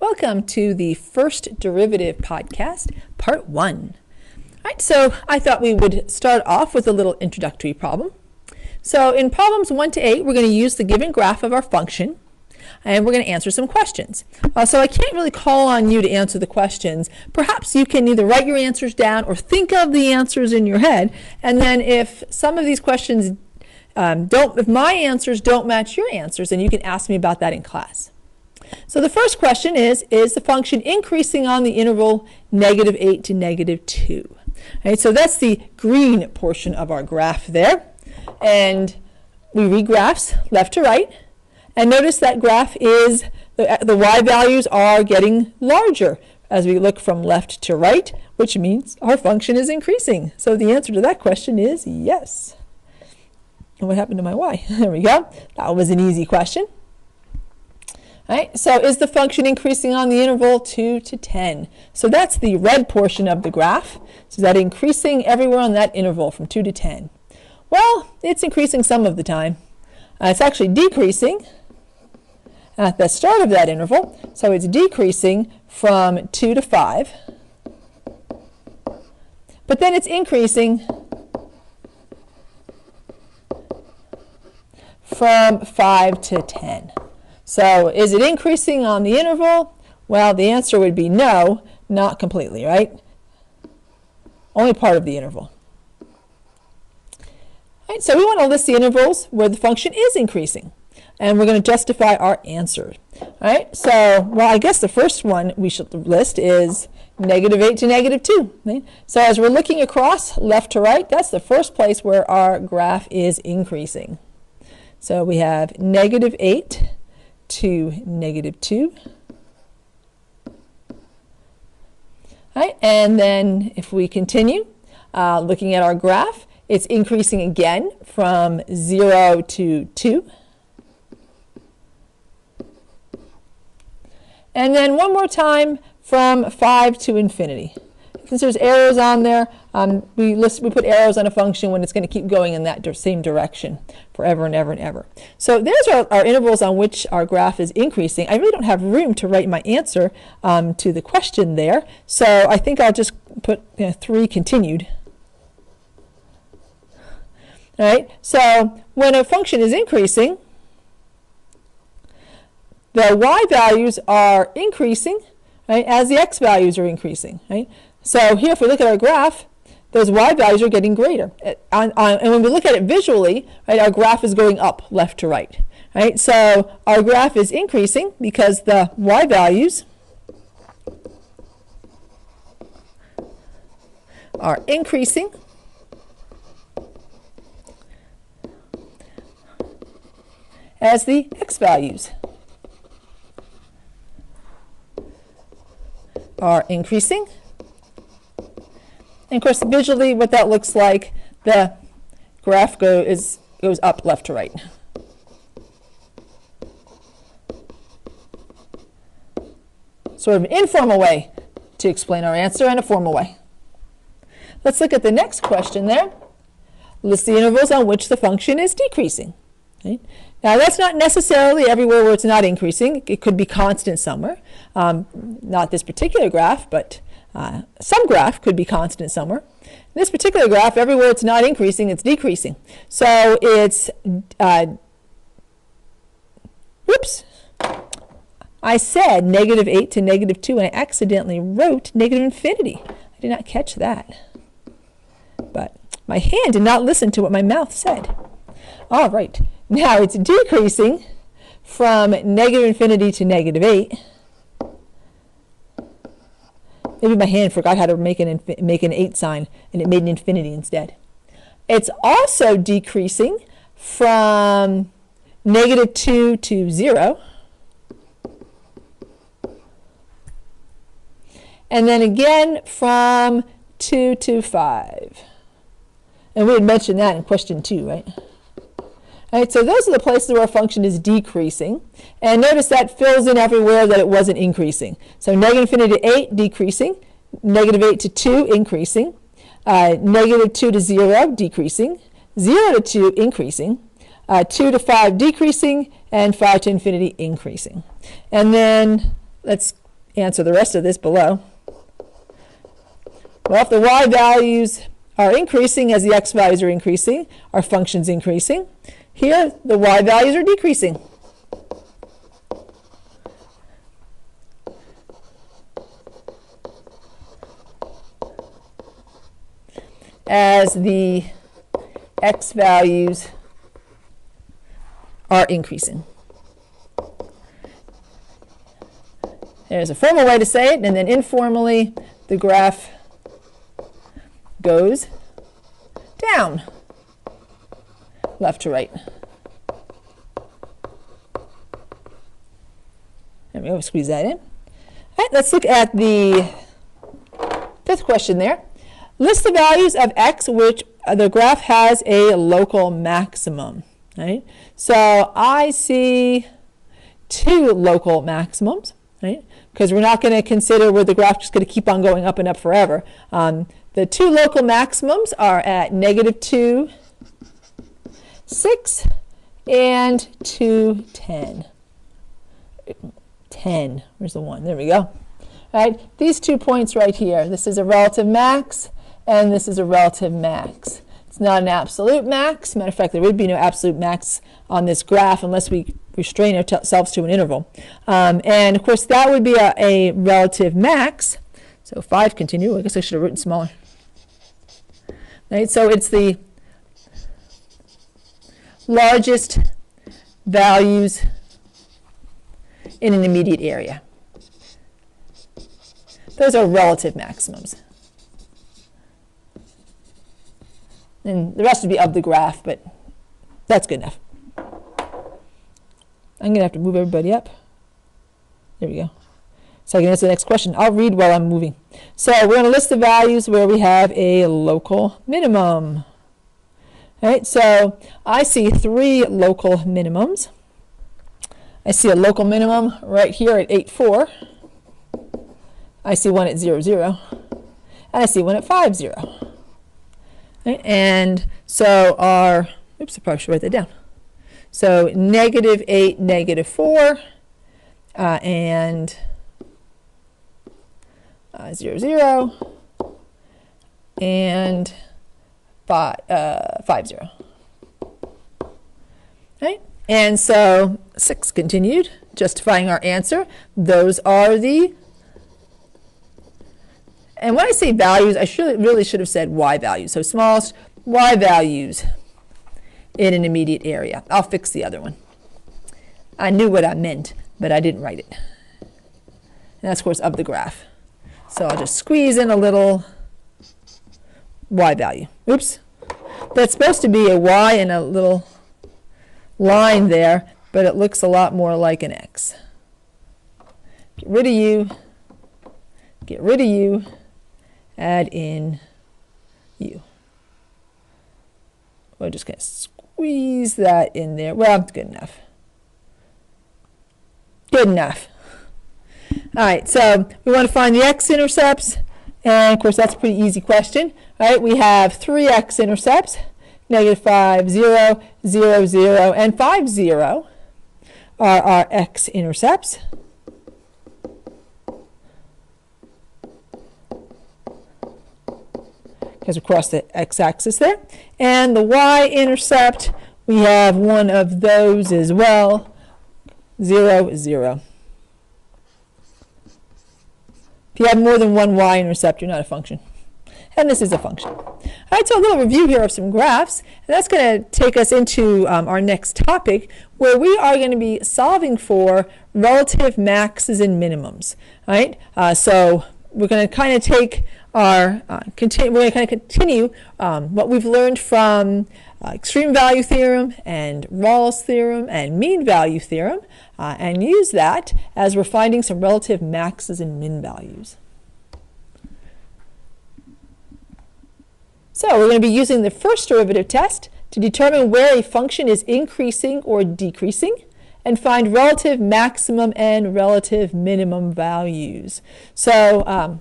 Welcome to the First Derivative Podcast, Part 1. All right, so I thought we would start off with a little introductory problem. So in problems 1 to 8, we're going to use the given graph of our function, and we're going to answer some questions. So I can't really call on you to answer the questions. Perhaps you can either write your answers down or think of the answers in your head, and then if some of these questions if my answers don't match your answers, then you can ask me about that in class. So the first question is the function increasing on the interval -8 to -2? Right, so that's the green portion of our graph there. And we read graphs left to right. And notice that graph is, the y values are getting larger as we look from left to right, which means our function is increasing. So the answer to that question is yes. And what happened to my y? There we go. That was an easy question. All right, so is the function increasing on the interval 2 to 10? So that's the red portion of the graph. So is that increasing everywhere on that interval from 2 to 10? Well, it's increasing some of the time. It's actually decreasing at the start of that interval. So it's decreasing from 2 to 5. But then it's increasing from 5 to 10. So is it increasing on the interval? Well, the answer would be no, not completely, right? Only part of the interval. Right, so we want to list the intervals where the function is increasing, and we're going to justify our answer. All right, so, well, I guess the first one we should list is -8 to -2. Right? So as we're looking across left to right, that's the first place where our graph is increasing. So we have -8 to -2. Right, and then if we continue looking at our graph, it's increasing again from 0 to 2. And then one more time from 5 to infinity. Since there's arrows on there, we put arrows on a function when it's going to keep going in that same direction forever and ever and ever. So there's our intervals on which our graph is increasing. I really don't have room to write my answer to the question there, so I think I'll just put 3 continued. All right, so when a function is increasing, the y values are increasing, right, as the x values are increasing, right? So here, if we look at our graph, those y values are getting greater. And when we look at it visually, right, our graph is going up left to right. Right? So our graph is increasing because the y values are increasing as the x values are increasing. And of course, visually, what that looks like, the graph goes up left to right. Sort of an informal way to explain our answer and a formal way. Let's look at the next question there. List the intervals on which the function is decreasing. Okay? Now, that's not necessarily everywhere where it's not increasing. It could be constant somewhere. Not this particular graph, but some graph could be constant somewhere. In this particular graph, everywhere it's not increasing, it's decreasing. So it's, whoops, I said -8 to -2, and I accidentally wrote -infinity. I did not catch that. But my hand did not listen to what my mouth said. All right, now it's decreasing from -infinity to -8. Maybe my hand forgot how to make an 8 sign, and it made an infinity instead. It's also decreasing from -2 to 0. And then again from 2 to 5. And we had mentioned that in question 2, right? All right, so those are the places where a function is decreasing. And notice that fills in everywhere that it wasn't increasing. So -infinity to 8, decreasing. -8 to 2, increasing. -2 to 0, decreasing. 0 to 2, increasing. 2 to 5, decreasing. And 5 to infinity, increasing. And then let's answer the rest of this below. Well, if the y values are increasing as the x values are increasing, our function's increasing. Here, the y values are decreasing. As the x values are increasing. There's a formal way to say it, and then informally, the graph goes down, left to right. There we go, squeeze that in. All right, let's look at the fifth question there. List the values of x which the graph has a local maximum. Right? So I see two local maximums, right? Because we're not going to consider where the graph is going to keep on going up and up forever. The two local maximums are at -2, 6, and 2, 10. 10, where's the 1? There we go. All right, these 2 points right here, this is a relative max, and this is a relative max. It's not an absolute max. Matter of fact, there would be no absolute max on this graph unless we restrain ourselves to an interval. And of course, that would be a relative max. So 5 continue. I guess I should have written smaller. Right, so it's the largest values in an immediate area. Those are relative maximums. And the rest would be of the graph, but that's good enough. I'm going to have to move everybody up. There we go. So I can answer the next question. I'll read while I'm moving. So we're going to list the values where we have a local minimum. All right, so I see 3 local minimums. I see a local minimum right here at 8, 4. I see one at 0, 0. And I see one at 5, 0. Right, and so our, oops, I probably should write that down. So -8, -4, and 0, 0, and 5, 0. Right? And so 6 continued, justifying our answer. Those are the, and when I say values, I really should have said y values. So smallest y values in an immediate area. I'll fix the other one. I knew what I meant, but I didn't write it. And that's, of course, of the graph. So I'll just squeeze in a little y value. Oops. That's supposed to be a y and a little line there, but it looks a lot more like an x. Get rid of you. Get rid of you. Add in u. We're just going to squeeze that in there. Well, it's good enough. Good enough. All right, so we want to find the x-intercepts, and of course that's a pretty easy question. All right, we have 3 x-intercepts, -5, 0, 0, 0, and 5, 0 are our x-intercepts. Because we cross the x-axis there. And the y-intercept, we have one of those as well, 0, 0. If you have more than one y-intercept, you're not a function. And this is a function. All right, so a little review here of some graphs. And that's going to take us into our next topic, where we are going to be solving for relative maxes and minimums. All right, so we're going to kind of take our, we're going to kind of continue what we've learned from extreme value theorem and Rawls theorem and mean value theorem, and use that as we're finding some relative maxes and min values. So we're going to be using the first derivative test to determine where a function is increasing or decreasing and find relative maximum and relative minimum values. So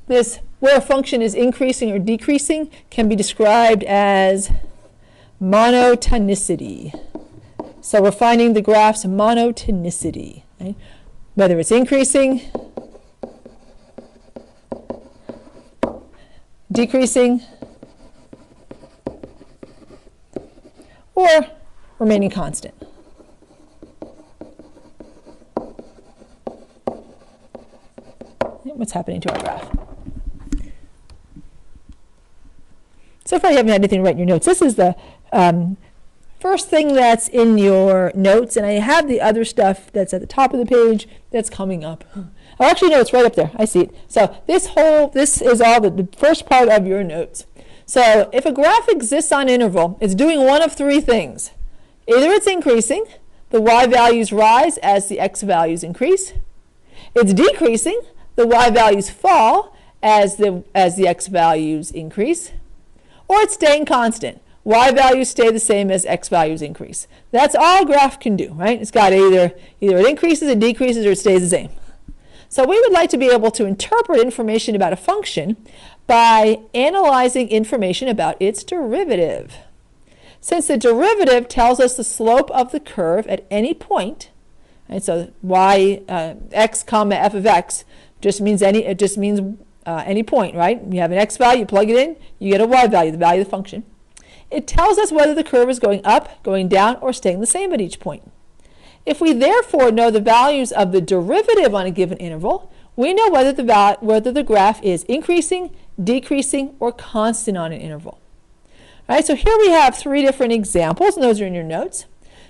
this, where a function is increasing or decreasing, can be described as monotonicity. So we're finding the graph's monotonicity. Right? whether it's increasing, decreasing, or remaining constant. What's happening to our graph? So far you haven't had anything to write in your notes. This is the first thing that's in your notes, and I have the other stuff that's at the top of the page that's coming up. Oh, actually, no, it's right up there. I see it. So this is all the first part of your notes. So if a graph exists on interval, it's doing one of three things. Either it's increasing, the y values rise as the x values increase. It's decreasing, the y values fall as the x values increase. Or it's staying constant. Y values stay the same as x values increase. That's all a graph can do, right? It's got either it increases, it decreases, or it stays the same. So we would like to be able to interpret information about a function by analyzing information about its derivative. Since the derivative tells us the slope of the curve at any point, right, so x comma f of x just means any point, right? You have an x value, you plug it in, you get a y value, the value of the function. It tells us whether the curve is going up, going down, or staying the same at each point. If we therefore know the values of the derivative on a given interval, we know whether the graph is increasing, decreasing, or constant on an interval. All right, so here we have three different examples, and those are in your notes.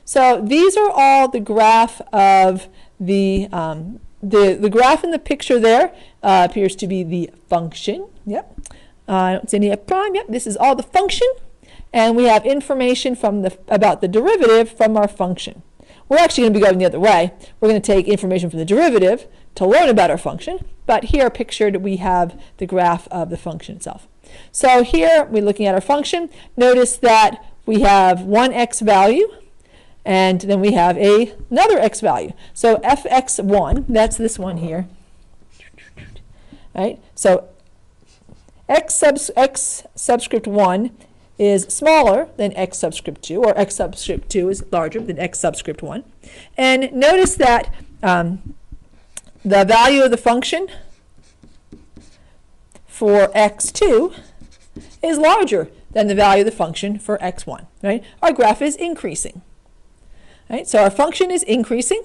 So these are all the graph of the graph in the picture there appears to be the function. Yep. I don't see any f prime. Yep. This is all the function, and we have information about the derivative from our function. We're actually going to be going the other way. We're going to take information from the derivative to learn about our function, but here pictured we have the graph of the function itself. So here we're looking at our function. Notice that we have one x value, and then we have another x value. So fx1, that's this one here. Right? So x subscript 1 is smaller than x subscript 2, or x subscript 2 is larger than x subscript 1. And notice that the value of the function for x2 is larger than the value of the function for x1. Right? Our graph is increasing. Right? So our function is increasing.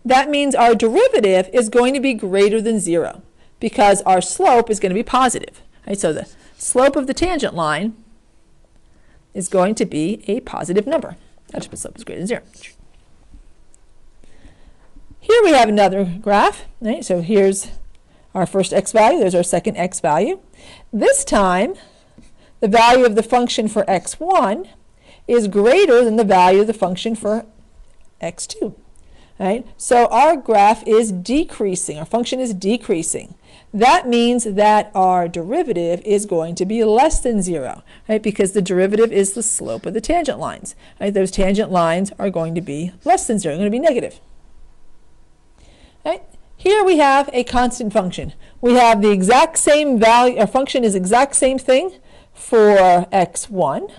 That means our derivative is going to be greater than 0 because our slope is going to be positive. Right? So the slope of the tangent line is going to be a positive number. That's the slope is greater than 0. Here we have another graph. Right? So here's our first x value. There's our second x value. This time, the value of the function for x1 is greater than the value of the function for x2. Right? So our graph is decreasing. Our function is decreasing. That means that our derivative is going to be less than 0, right? Because the derivative is the slope of the tangent lines. Right? Those tangent lines are going to be less than 0, going to be negative. Right? Here we have a constant function. We have the exact same value. Our function is exact same thing for x1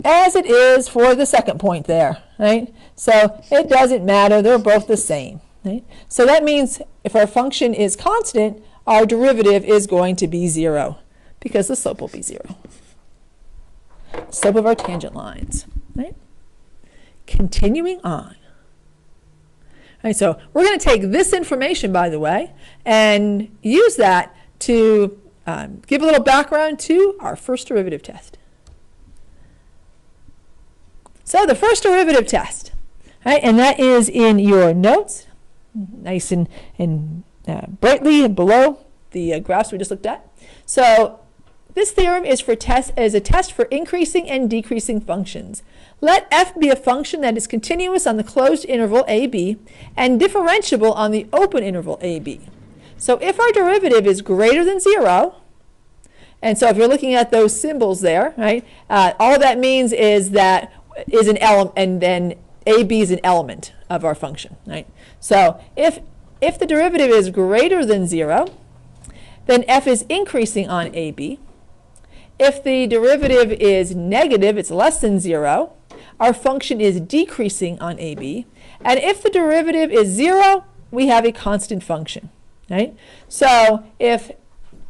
as it is for the second point there, right? So it doesn't matter, they're both the same, right? So that means if our function is constant, our derivative is going to be 0 because the slope will be 0. Slope of our tangent lines, right? Continuing on. Right, so we're going to take this information, by the way, and use that to give a little background to our first derivative test. So the first derivative test, right, and that is in your notes, nice and brightly below the graphs we just looked at. So this theorem is a test for increasing and decreasing functions. Let f be a function that is continuous on the closed interval ab and differentiable on the open interval ab. So if our derivative is greater than 0, and so if you're looking at those symbols there, right, all that means is that is an element, and then AB is an element of our function, right? So if the derivative is greater than 0, then f is increasing on AB. If the derivative is negative, it's less than 0, our function is decreasing on AB. And if the derivative is 0, we have a constant function, right? So if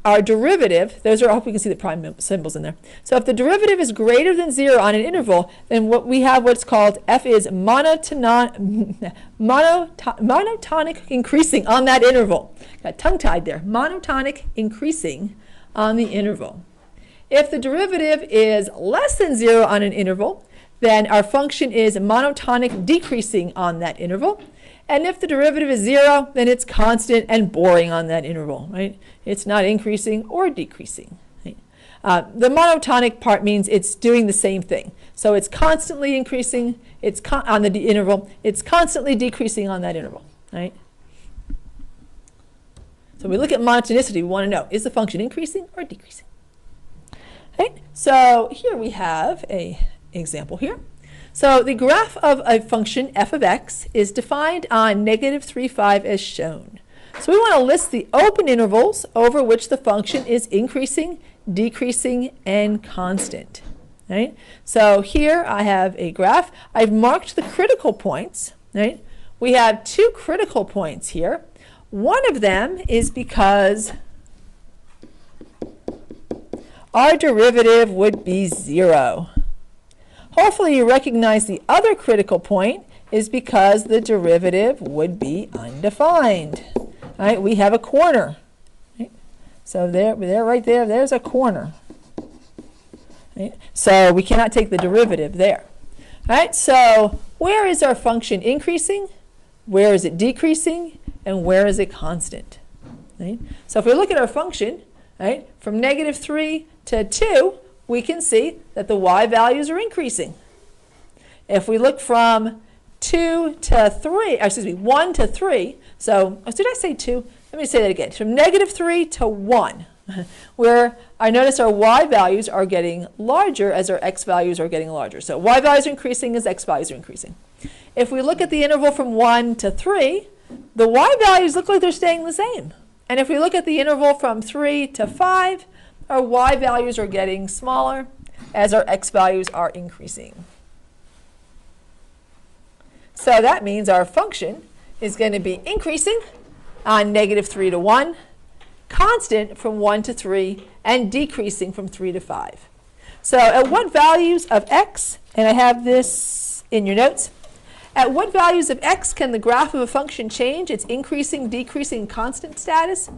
our derivative, I hope you can see the prime symbols in there. So if the derivative is greater than 0 on an interval, then what we have what's called f is monotonic increasing on that interval. Got tongue-tied there. Monotonic increasing on the interval. If the derivative is less than 0 on an interval, then our function is monotonic decreasing on that interval. And if the derivative is 0, then it's constant and boring on that interval, right? It's not increasing or decreasing. Right? The monotonic part means it's doing the same thing. So it's constantly increasing on the interval. It's constantly decreasing on that interval, right? So when we look at monotonicity, we want to know, is the function increasing or decreasing? Right? So here we have an example here. So the graph of a function f of x is defined on -3, 5 as shown. So we want to list the open intervals over which the function is increasing, decreasing, and constant. Right? So here I have a graph. I've marked the critical points. Right? We have 2 critical points here. One of them is because our derivative would be 0. Hopefully you recognize the other critical point is because the derivative would be undefined. Right? We have a corner. Right? So there, right there, there's a corner. Right? So we cannot take the derivative there. Right? So where is our function increasing? Where is it decreasing? And where is it constant? Right? So if we look at our function, right, from -3 to 2, we can see that the y values are increasing. If we look from 1 to 3, so, did I say 2? Let me say that again. From -3 to 1, where I notice our y values are getting larger as our x values are getting larger. So y values are increasing as x values are increasing. If we look at the interval from 1 to 3, the y values look like they're staying the same. And if we look at the interval from 3 to 5, our y values are getting smaller as our x values are increasing. So that means our function is going to be increasing on -3 to 1, constant from 1 to 3, and decreasing from 3 to 5. So at what values of x, and I have this in your notes, at what values of x can the graph of a function change its increasing, decreasing, constant status?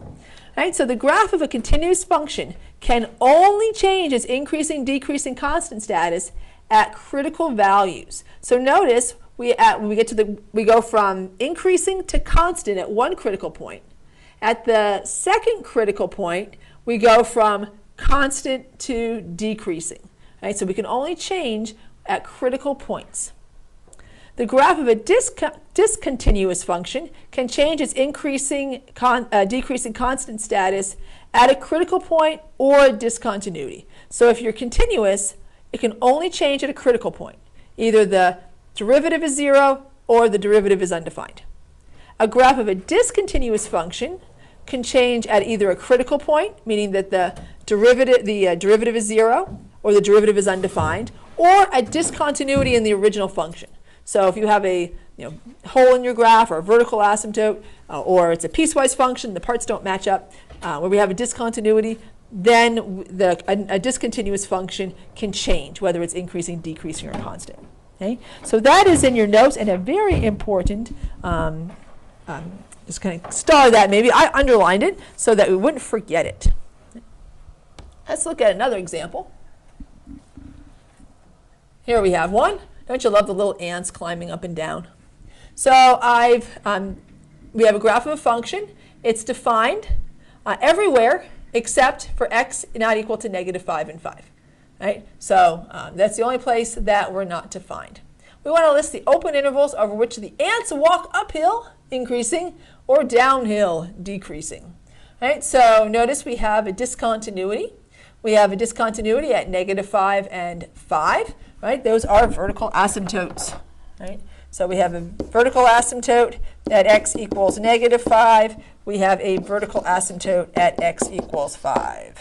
Right? So the graph of a continuous function can only change its increasing, decreasing, constant status at critical values. So notice we go from increasing to constant at one critical point. At the second critical point, we go from constant to decreasing. Right? So we can only change at critical points. The graph of a discontinuous function can change its increasing, decreasing constant status at a critical point or a discontinuity. So if you're continuous, it can only change at a critical point. Either the derivative is 0 or the derivative is undefined. A graph of a discontinuous function can change at either a critical point, meaning that the derivative is 0 or the derivative is undefined, or a discontinuity in the original function. So if you have a hole in your graph or a vertical asymptote, or it's a piecewise function, the parts don't match up, where we have a discontinuity, then a discontinuous function can change, whether it's increasing, decreasing, or constant. Okay? So that is in your notes, and a very important, just kind of star that maybe. I underlined it so that we wouldn't forget it. Let's look at another example. Here we have one. Don't you love the little ants climbing up and down? So we have a graph of a function. It's defined everywhere except for x not equal to -5 and 5. Right? So that's the only place that we're not defined. We want to list the open intervals over which the ants walk uphill, increasing, or downhill, decreasing. Right? So notice we have a discontinuity. We have a discontinuity at -5 and 5. Right? Those are vertical asymptotes. Right? So we have a vertical asymptote at x equals -5. We have a vertical asymptote at x equals 5.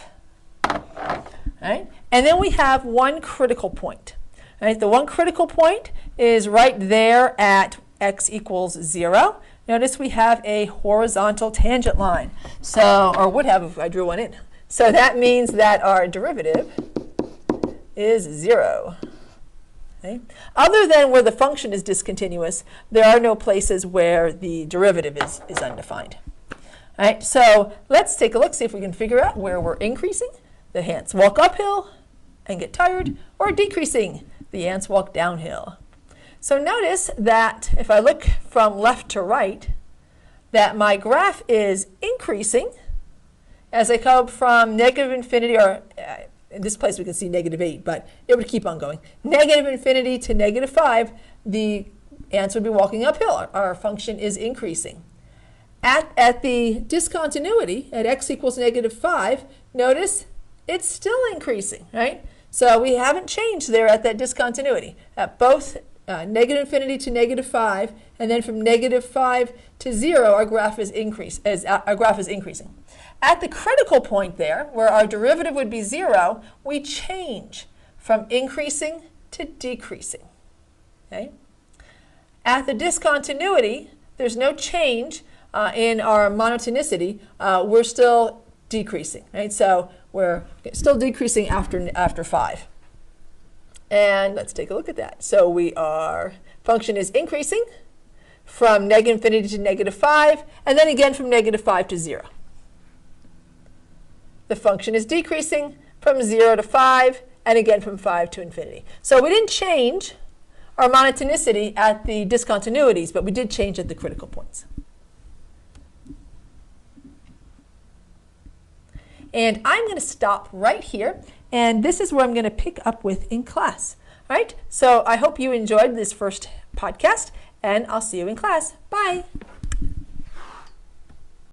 Right? And then we have one critical point. Right? The one critical point is right there at x equals 0, notice we have a horizontal tangent line. So, or would have if I drew one in. So that means that our derivative is 0. Okay? Other than where the function is discontinuous, there are no places where the derivative is undefined. All right, so let's take a look, see if we can figure out where we're increasing. The ants walk uphill and get tired, or decreasing. The ants walk downhill. So notice that if I look from left to right, that my graph is increasing as I come from negative infinity, or in this place we can see -8, but it would keep on going. Negative infinity to -5, the ants would be walking uphill. Our function is increasing. At the discontinuity, at x equals -5, notice it's still increasing, right? So we haven't changed there at that discontinuity. At both negative infinity to -5, and then from -5 to 0, our graph is increasing. At the critical point there, where our derivative would be 0, we change from increasing to decreasing. Okay? At the discontinuity, there's no change in our monotonicity. We're still decreasing, right? So we're still decreasing after 5. And let's take a look at that. So our function is increasing from negative infinity to -5, and then again from -5 to 0. The function is decreasing from 0 to 5, and again from 5 to infinity. So we didn't change our monotonicity at the discontinuities, but we did change at the critical points. And I'm going to stop right here, and this is where I'm going to pick up with in class. All right, so I hope you enjoyed this first podcast, and I'll see you in class. Bye.